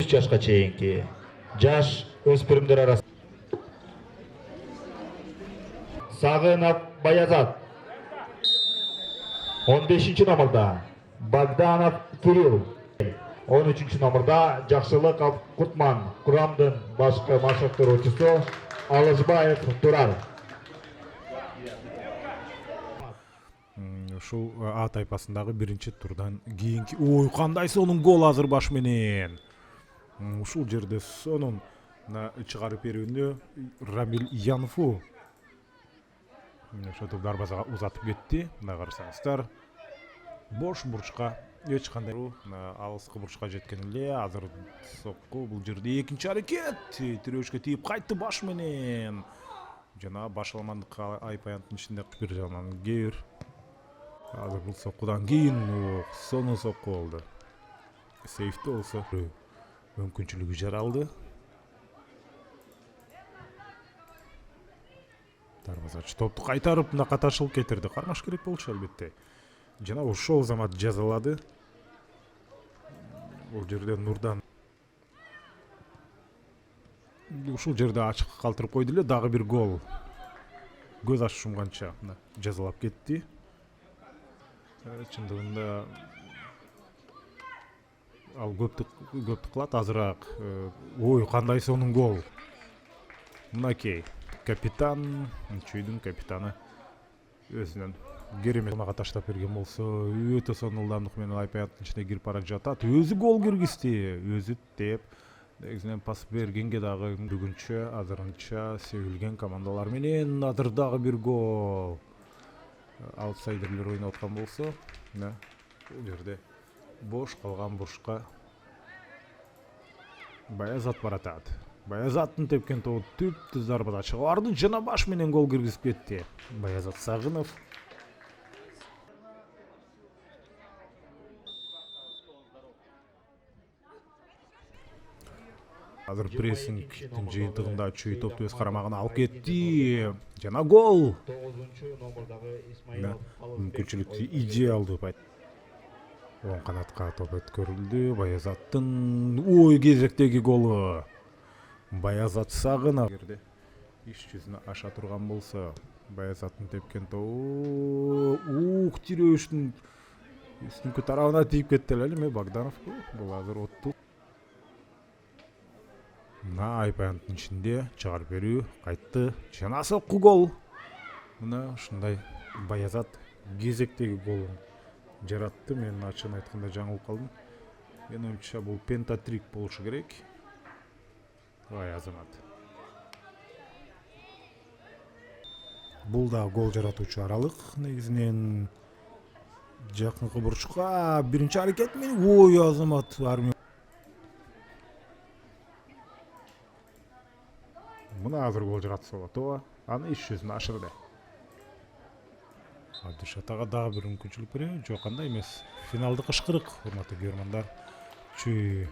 15 жашка чейинки жаш өспүрүмдөр арасында Сагынов Баязат 15 номерда Богданов Кирилл 13 номерда Жакшылыков Кутман Курамдын башкы машыктыруучусу Алышбаев Турар. Ушул А тайпасындагы биринчи турдан кийинки ой кандай сонун гол азыр баш менен. Ушул жерде сонун чыгарып берүүнү Рамил Янфу ошентип дарбазага узатып кетти. Мына карасаңыздар бош бурчка эч кандай алыскы бурчка жеткен эле. Азыр сокку бул жерде экинчи аракет тирөөшкө тийип кайтты баш менен. Жана башаламандыкка айпаянттын ичинде бир жагынан кебир. Азыр бул соккудан кийин сонун сокку болду. Сейфти болсо мүмкүнчүлүгү жаралды. Дарбазачы топту кайтарып мынакка ташылып кетирди. Кармаш керек болчу албетте. Жана ошол замат жазалады. Бул жерде Нурдан ушул жерде ачык калтырып койду эле, дагы бир гол. Көз ачып жумганча жазалап кетти. Чындыгында ал көптү кылат азыраак. Ой, кандай сонун гол. Мынакей капитан, чүйдүн капитаны өзүнүн керемет мага таштап берген болсо, өтө сонун ылдамдык менен айпаянттын ичине кирип бара жатат. Өзү гол киргизди, өзү теп. Негизинен пас бергенге дагы бүгүнчө азырынча себилген командалар менен азыр дагы бир гол. Аутсайдерлер ойноп аткан болсо, бул жерде бош калган бурчка Баязат баратат. Баязаттын тепкен тобу түп-түз дарбазачыга барды, жана баш менен гол киргизип кетти. Баязат Сагынов. Азыр прессингтин жыйынтыгында чүй топту өз карамагына алып кетти. Жана гол. 9 номердагы Исмаилов Мүмкүнчүлүктү идеалдуу пайт. Оң канатка топ өткөрүлдү. Баязаттын ой кезектеги голу. Баязат Сагынов иш жүзүнө аша турган болсо, Баязаттын тепкен тобу тирөөштүн үстүнкү тарабына тийип кетти эле. Богданов бул азыр отту. Мына айпаянттын ичинде чыгарып берүү кайтты. Жана сокку гол. Мына ушундай Баязат кезектеги голун жаратты. Мен ачыгын айтканда жаңылып калдым. Менин оюмча бул пентатрик болушу керек. Ай азамат. Бул да гол жаратуучу аралык. Негизинен жакынкы бурчка биринчи аракет менен ой азамат армия. Мына азыр гол жаратса болот. Аны иш жүзүнө ашырды. Абдышат ага дагы бир мүмкүнчүлүк береби? Жок, андай эмес. Финалдык ышкырык, урматтуу көрөрмандар. Чүй